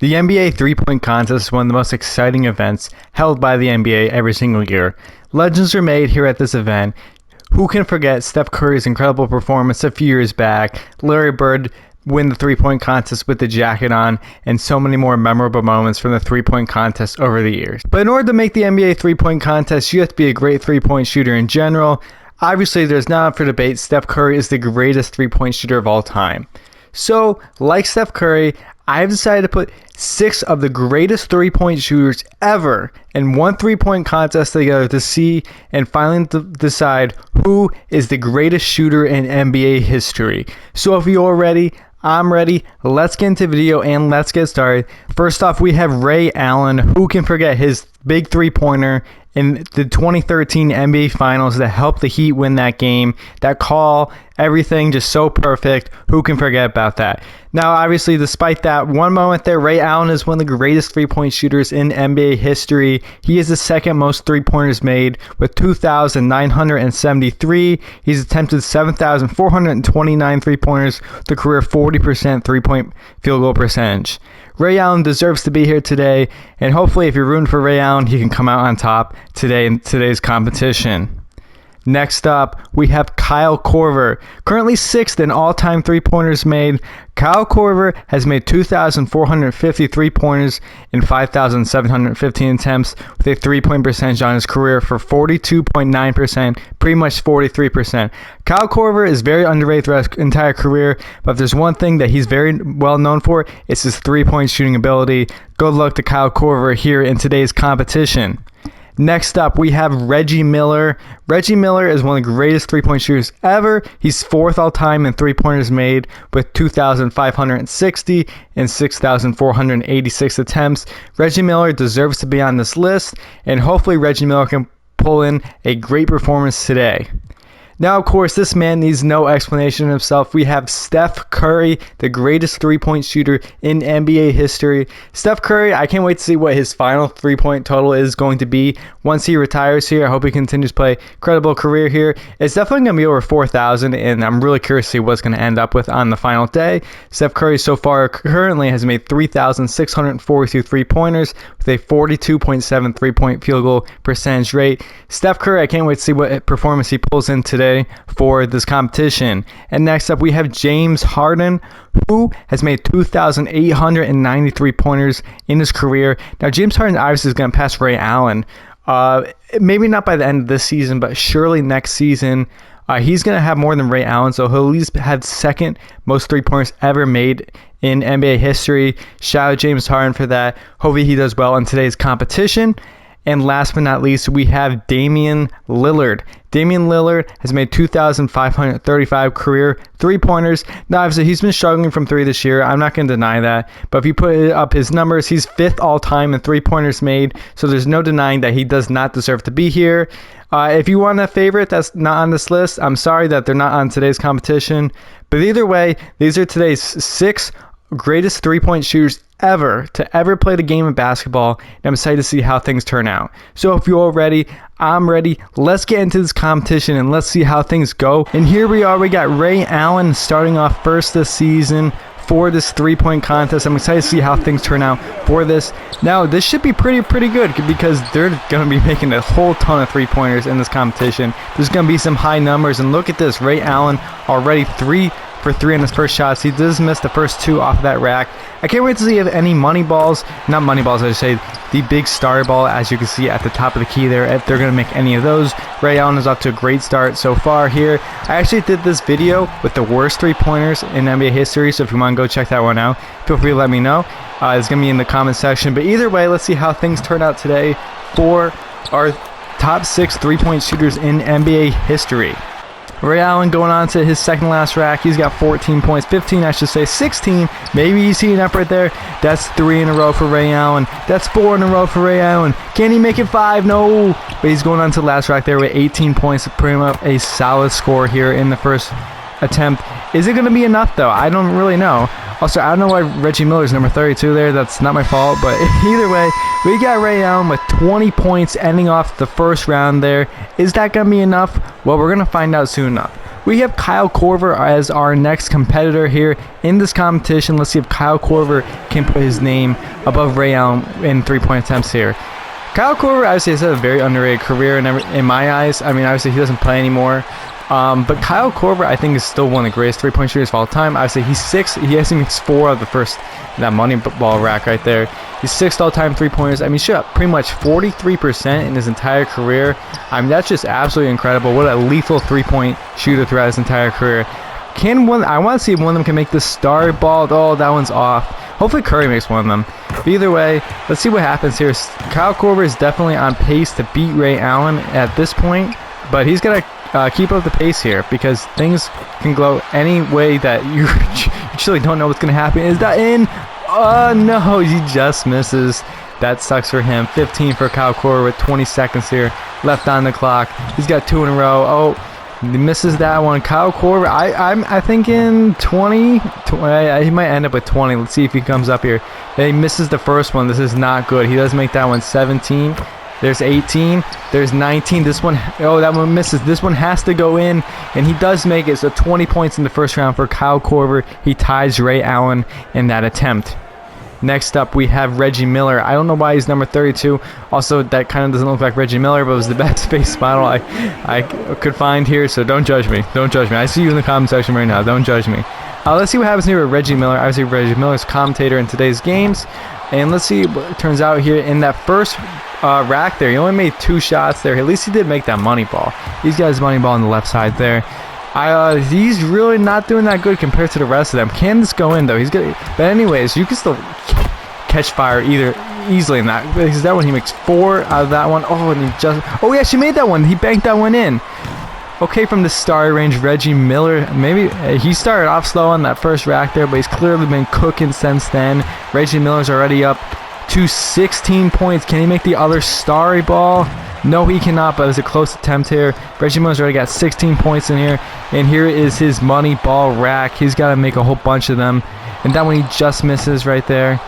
The NBA three-point contest is one of the most exciting events held by the NBA every single year. Legends are made here at this event. Who can forget Steph Curry's incredible performance a few years back, Larry Bird win the three-point contest with the jacket on, and so many more memorable moments from the three-point contest over the years. But in order to make the NBA three-point contest, you have to be a great three-point shooter in general. Obviously, there's not up for debate. Steph Curry is the greatest three-point shooter of all time. So, like Steph Curry, I've decided to put 6 of the greatest three-point shooters ever in one three-point contest together to see and finally decide who is the greatest shooter in NBA history. So if you're ready, I'm ready. Let's get into the video and let's get started. First off, we have Ray Allen. Who can forget his big three-pointer in the 2013 NBA Finals that helped the Heat win that game? That call, everything just so perfect. Who can forget about that? Now, obviously, despite that one moment there, Ray Allen is one of the greatest three-point shooters in NBA history. He is the second most three-pointers made with 2,973. He's attempted 7,429 three-pointers with a career 40% three-point field goal percentage. Ray Allen deserves to be here today, and hopefully if you're rooting for Ray Allen, he can come out on top today in today's competition. Next up, we have Kyle Korver, currently 6th in all-time three-pointers made. Kyle Korver has made 2,450 three-pointers in 5,715 attempts with a three-point percentage on his career for 42.9%, pretty much 43%. Kyle Korver is very underrated throughout his entire career, but if there's one thing that he's very well known for, it's his three-point shooting ability. Good luck to Kyle Korver here in today's competition. Next up, we have Reggie Miller. Reggie Miller is one of the greatest three-point shooters ever. He's 4th all-time in three-pointers made with 2,560 and 6,486 attempts. Reggie Miller deserves to be on this list, and hopefully Reggie Miller can pull in a great performance today. Now, of course, this man needs no explanation himself. We have Steph Curry, the greatest three-point shooter in NBA history. Steph Curry, I can't wait to see what his final three-point total is going to be once he retires here. I hope he continues to play incredible career here. It's definitely going to be over 4,000, and I'm really curious to see what's going to end up with on the final day. Steph Curry so far currently has made 3,642 three-pointers with a 42.7 three-point field goal percentage rate. Steph Curry, I can't wait to see what performance he pulls in today for this competition. And next up, we have James Harden, who has made 2,893 pointers in his career. Now, James Harden obviously is going to pass Ray Allen. Maybe not by the end of this season, but surely next season. He's going to have more than Ray Allen, so he'll at least have second most three-pointers ever made in NBA history. Shout out James Harden for that. Hopefully he does well in today's competition. And last but not least, we have Damian Lillard. Damian Lillard has made 2,535 career three-pointers. Now, obviously, he's been struggling from three this year. I'm not going to deny that. But if you put up his numbers, he's 5th all-time in three-pointers made. So there's no denying that he does not deserve to be here. If you want a favorite that's not on this list, I'm sorry that they're not on today's competition. But either way, these are today's 6 greatest three-point shooters ever to ever play the game of basketball, and I'm excited to see how things turn out. So if you're all ready, I'm ready. Let's get into this competition and let's see how things go. And here we are. We got Ray Allen starting off first this season for this three-point contest. I'm excited to see how things turn out for this. Now, this should be pretty good because they're going to be making a whole ton of three-pointers in this competition. There's going to be some high numbers, and look at this. Ray Allen already 3 for 3 on his first shots. He does miss the first 2 off of that rack. I can't wait to see if any money balls, not money balls, I should say, the big star ball, as you can see at the top of the key there, if they're going to make any of those. Ray Allen is off to a great start so far here. I actually did this video with the worst three-pointers in NBA history, so if you want to go check that one out, feel free to let me know. It's going to be in the comment section. But either way, let's see how things turn out today for our top 6 three-point shooters in NBA history. Ray Allen going on to his second last rack. He's got 14 points, 15 I should say, 16. Maybe he's heating up right there. That's 3 in a row for Ray Allen. That's 4 in a row for Ray Allen. Can he make it 5? No. But he's going on to the last rack there with 18 points, pretty much a solid score here in the first attempt. Is it going to be enough though? I don't really know. Also, I don't know why Reggie Miller's number 32 there. That's not my fault. But either way, we got Ray Allen with 20 points ending off the first round there. Is that going to be enough? Well, we're going to find out soon enough. We have Kyle Korver as our next competitor here in this competition. Let's see if Kyle Korver can put his name above Ray Allen in three-point attempts here. Kyle Korver, obviously, has had a very underrated career in my eyes. I mean, obviously, he doesn't play anymore. But Kyle Korver, I think, is still one of the greatest three-point shooters of all time. Obviously, he's 6. He actually makes 4 of the first, that money ball rack right there. He's 6th all-time three-pointers. I mean, he shot pretty much 43% in his entire career. I mean, that's just absolutely incredible. What a lethal three-point shooter throughout his entire career. I want to see if one of them can make the star ball. Oh, that one's off. Hopefully Curry makes one of them. But either way, let's see what happens here. Kyle Korver is definitely on pace to beat Ray Allen at this point, but he's got to keep up the pace here because things can go any way that you actually don't know what's going to happen. Is that in? Oh, no, he just misses. That sucks for him. 15 for Kyle Korver with 20 seconds here left on the clock. He's got 2 in a row. Oh, he misses that one. Kyle Korver, I think in 20, he might end up with 20. Let's see if he comes up here. He misses the first one. This is not good. He does make that one 17. There's 18. There's 19. This one, oh, that one misses. This one has to go in, and he does make it. So 20 points in the first round for Kyle Korver. He ties Ray Allen in that attempt. Next up, we have Reggie Miller. I don't know why he's number 32. Also, that kind of doesn't look like Reggie Miller, but it was the best face model I could find here, so don't judge me. Don't judge me. I see you in the comment section right now. Don't judge me. Let's see what happens here with Reggie Miller. Obviously, Reggie Miller's commentator in today's games. And let's see what turns out here in that first rack there. He only made 2 shots there. At least he did make that money ball. He's got his money ball on the left side there. He's really not doing that good compared to the rest of them. Can this go in, though? He's good. But anyways, you can still catch fire easily in that. Because that one, he makes 4 out of that one. Oh, and he actually made that one. He banked that one in. Okay, from the star range, Reggie Miller. Maybe he started off slow on that first rack there, but he's clearly been cooking since then. Reggie Miller's already up to 16 points. Can he make the other starry ball? No, he cannot, but it was a close attempt here. Reggie Miller's already got 16 points in here, and here is his money ball rack. He's got to make a whole bunch of them, and that one he just misses right there.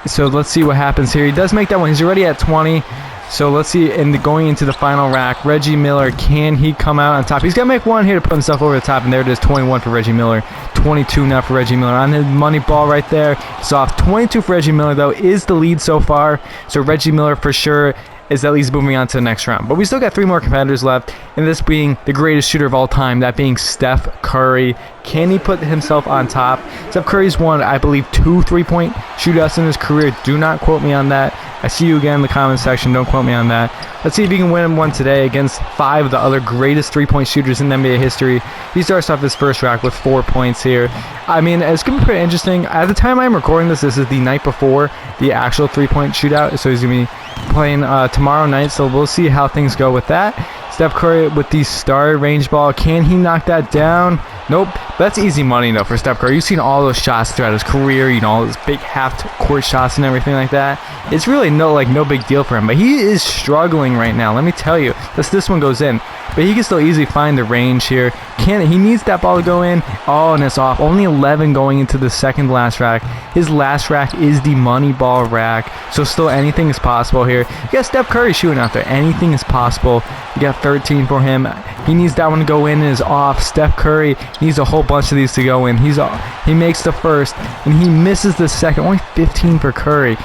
So let's see what happens here. He does make that one. He's already at 20. So let's see, going into the final rack, Reggie Miller, can he come out on top? He's got to make one here to put himself over the top, and there it is, 21 for Reggie Miller. 22 now for Reggie Miller on his money ball right there. It's off. 22 for Reggie Miller, though, is the lead so far. So Reggie Miller, for sure, is at least moving on to the next round. But we still got 3 more competitors left, and this being the greatest shooter of all time, that being Steph Curry. Can he put himself on top? Steph Curry's won, I believe, 2 3-point shootouts in his career. Do not quote me on that. I see you again in the comment section. Don't quote me on that. Let's see if he can win one today against 5 of the other greatest 3-point shooters in NBA history. He starts off this first rack with 4 points here. I mean, it's going to be pretty interesting. At the time I'm recording this is the night before the actual 3-point shootout. So he's going to be playing tomorrow night. So we'll see how things go with that. Steph Curry with the star range ball. Can he knock that down? Nope. That's easy money, though, for Steph Curry. You've seen all those shots throughout his career, you know, all those big half-court shots and everything like that. It's really no big deal for him. But he is struggling right now, let me tell you. This one goes in. But he can still easily find the range here. He needs that ball to go in. Oh, and it's off. Only 11 going into the second last rack. His last rack is the money ball rack. So still anything is possible here. You got Steph Curry shooting out there. Anything is possible. You got 13 for him. He needs that one to go in and is off. Steph Curry needs a whole bunch of these to go in. He makes the first and he misses the second. Only 15 for Curry.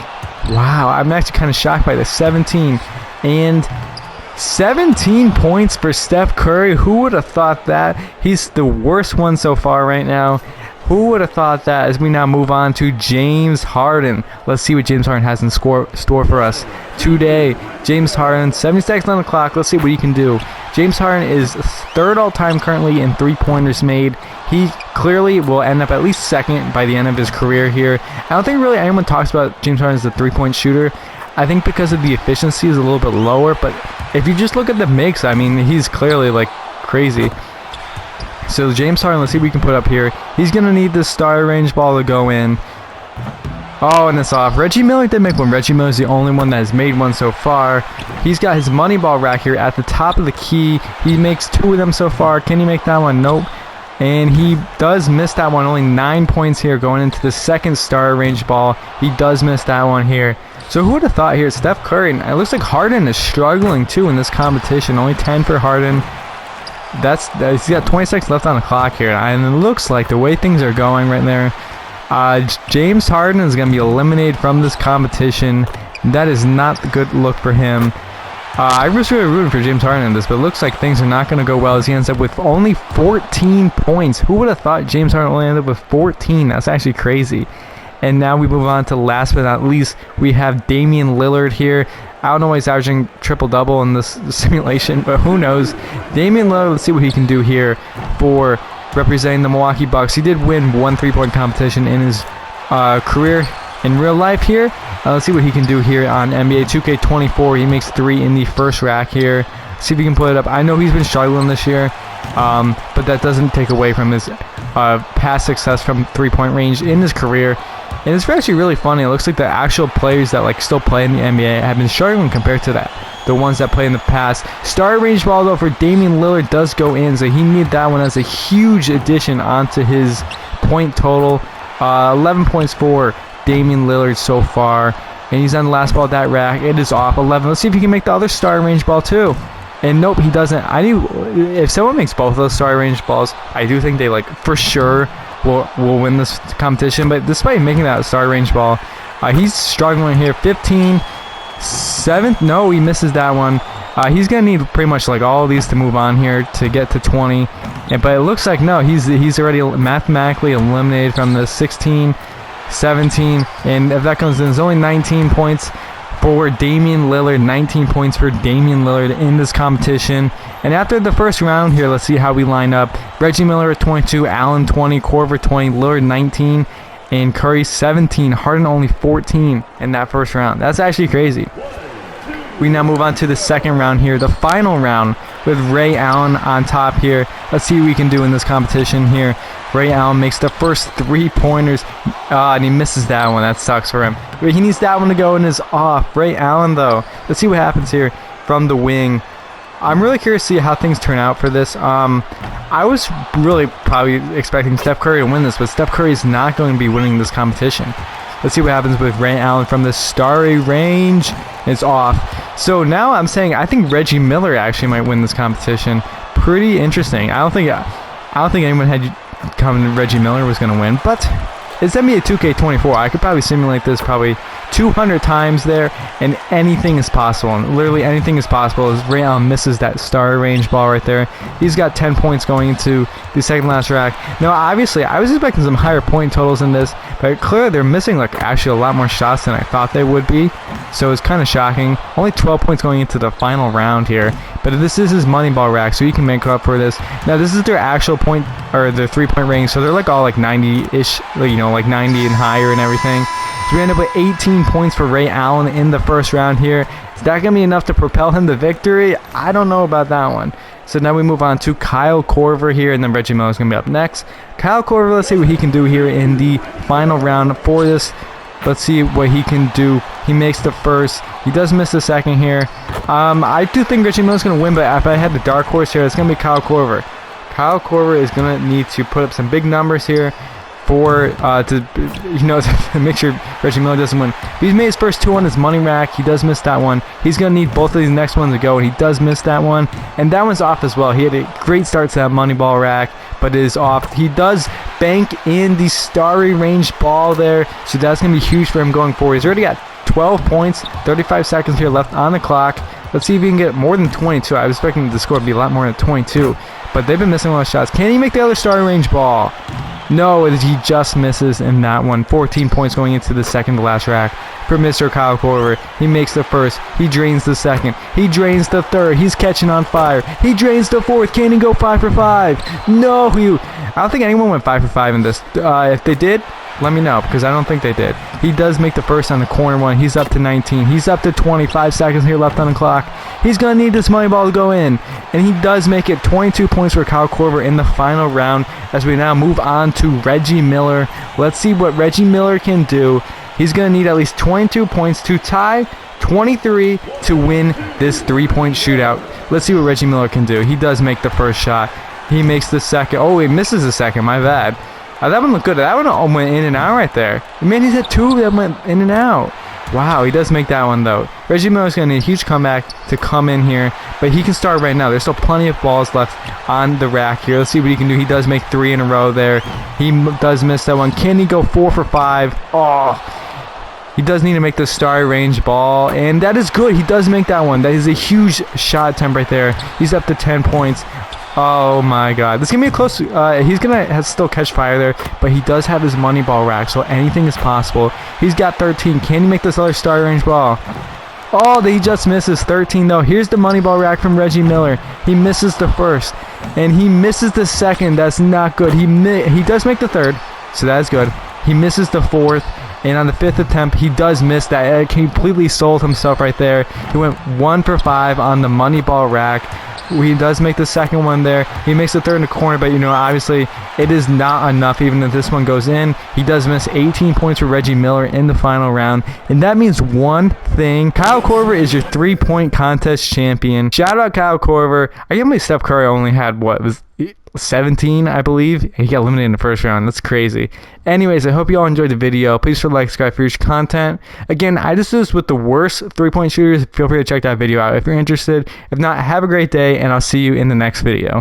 Wow, I'm actually kind of shocked by this. 17 and 17 points for Steph Curry. Who would have thought that? He's the worst one so far right now. Who would have thought that? As we now move on to James Harden. Let's see what James Harden has in store for us today. James Harden, 70 seconds on the clock. Let's see what he can do. James Harden is 3rd all-time currently in 3-pointers made. He clearly will end up at least 2nd by the end of his career here. I don't think really anyone talks about James Harden as a 3-point shooter. I think because of the efficiency is a little bit lower, but if you just look at the makes, I mean, he's clearly like crazy. So James Harden, let's see what we can put up here. He's going to need this star range ball to go in. Oh, and it's off. Reggie Miller did make one. Reggie Miller's the only one that has made one so far. He's got his money ball rack here at the top of the key. He makes 2 of them so far. Can he make that one? Nope. And he does miss that one. Only 9 points here going into the second star range ball. He does miss that one here. So who would have thought here? Steph Curry. It looks like Harden is struggling too in this competition. Only 10 for Harden. He's got 26 left on the clock here, and it looks like the way things are going right there, James Harden is going to be eliminated from this competition. That is not a good look for him. I was really rooting for James Harden in this, but it looks like things are not going to go well as he ends up with only 14 points. Who would have thought James Harden only ended up with 14? That's actually crazy. And now we move on to last but not least, we have Damian Lillard here. I don't know why he's averaging triple-double in this simulation, but who knows. Damian Lillard, let's see what he can do here for representing the Milwaukee Bucks. He did win one three-point competition in his career in real life here. Let's see what he can do here on NBA 2K24. He makes 3 in the first rack here. See if he can put it up. I know he's been struggling this year, but that doesn't take away from his past success from three-point range in his career. And it's actually really funny. It looks like the actual players that still play in the NBA have been struggling compared to the ones that play in the past. Star range ball though for Damian Lillard does go in, so he needed that one as a huge addition onto his point total. 11 points for Damian Lillard so far, and he's on the last ball of that rack. It is off 11. Let's see if he can make the other star range ball too. And nope, he doesn't. I knew if someone makes both of those star range balls, I do think they for sure will win this competition. But despite making that star range ball, he's struggling here. 15, 7. No, he misses that one. He's gonna need pretty much all of these to move on here to get to 20. But it looks like no, he's already mathematically eliminated from the 16, 17, and if that comes in, it's only 19 points for Damian Lillard. 19 points for Damian Lillard in this competition. And after the first round here, let's see how we line up. Reggie Miller at 22, Allen 20, Korver 20, Lillard 19, and Curry 17. Harden only 14 in that first round. That's actually crazy. We now move on to the second round here, the final round with Ray Allen on top here. Let's see what we can do in this competition here. Ray Allen makes the first 3-pointers, and he misses that one. That sucks for him. But he needs that one to go and is off. Ray Allen, though, let's see what happens here from the wing. I'm really curious to see how things turn out for this. I was really probably expecting Steph Curry to win this, but Steph Curry is not going to be winning this competition. Let's see what happens with Ray Allen from the starry range. It's off. So now I'm saying I think Reggie Miller actually might win this competition. Pretty interesting. I don't think anyone had come Reggie Miller was going to win, but it's NBA 2K24. I could probably simulate this 200 times there, and anything is possible. And literally anything is possible as Ray Allen misses that star range ball right there. He's got 10 points going into the second last rack. Now, obviously, I was expecting some higher point totals in this, but clearly they're missing actually a lot more shots than I thought they would be. So it's kind of shocking. Only 12 points going into the final round here. But this is his money ball rack, so he can make up for this. Now, this is their actual point, or their three-point range, so they're all 90-ish, 90 and higher and everything. So we end up with 18 points for Ray Allen in the first round here. Is that going to be enough to propel him to victory? I don't know about that one. So now we move on to Kyle Korver here, and then Reggie Miller is going to be up next. Kyle Korver, let's see what he can do here in the final round for this. Let's see what he can do. He makes the first. He does miss the second here. I do think Reggie Miller is going to win, but if I had the dark horse here, it's going to be Kyle Korver. Kyle Korver is going to need to put up some big numbers here to make sure Reggie Miller doesn't win. He's made his first 2 on his money rack. He does miss that one. He's going to need both of these next ones to go, and he does miss that one. And that one's off as well. He had a great start to that money ball rack, but it is off. He does bank in the starry range ball there, so that's going to be huge for him going forward. He's already got 12 points, 35 seconds here left on the clock. Let's see if he can get more than 22. I was expecting the score to be a lot more than 22, but they've been missing a lot of shots. Can he make the other starry range ball? No, he just misses in that one. 14 points going into the second to last rack for Mr. Kyle Korver. He makes the first. He drains the second. He drains the third. He's catching on fire. He drains the fourth. Can he go 5 for 5? No, I don't think anyone went 5 for 5 in this. If they did, let me know, because I don't think they did. He does make the first on the corner one. He's up to 19. He's up to 25 seconds here left on the clock. He's going to need this money ball to go in. And he does make it 22 points for Kyle Korver in the final round as we now move on to Reggie Miller. Let's see what Reggie Miller can do. He's going to need at least 22 points to tie 23 to win this three-point shootout. Let's see what Reggie Miller can do. He does make the first shot. He makes the second. Oh, he misses the second. My bad. That one looked good. That one went in and out right there. Man, he's had 2 that went in and out. Wow, he does make that one though. Reggie Miller's going to need a huge comeback to come in here, but he can start right now. There's still plenty of balls left on the rack here. Let's see what he can do. He does make 3 in a row there. He does miss that one. Can he go 4 for 5? Oh, he does need to make the star range ball, and that is good. He does make that one. That is a huge shot attempt right there. He's up to 10 points. Oh my god, this is going to be a close, he's going to still catch fire there, but he does have his money ball rack, so anything is possible. He's got 13. Can he make this other star range ball? Oh, he just misses 13 though. Here's the money ball rack from Reggie Miller. He misses the first, and he misses the second. That's not good. He does make the third, so that's good. He misses the fourth, and on the 5th attempt, he does miss that. He completely sold himself right there. He went 1 for 5 on the money ball rack. He does make the second one there. He makes the third in the corner, but obviously it is not enough even if this one goes in. He does miss 18 points for Reggie Miller in the final round, and that means one thing. Kyle Korver is your 3-point contest champion. Shout out Kyle Korver. I can't believe Steph Curry only had, what, was 17, I believe. He got eliminated in the first round. That's crazy. Anyways, I hope you all enjoyed the video. Please like, subscribe for future content. Again, I just do this with the worst 3-point shooters. Feel free to check that video out if you're interested. If not, have a great day, and I'll see you in the next video.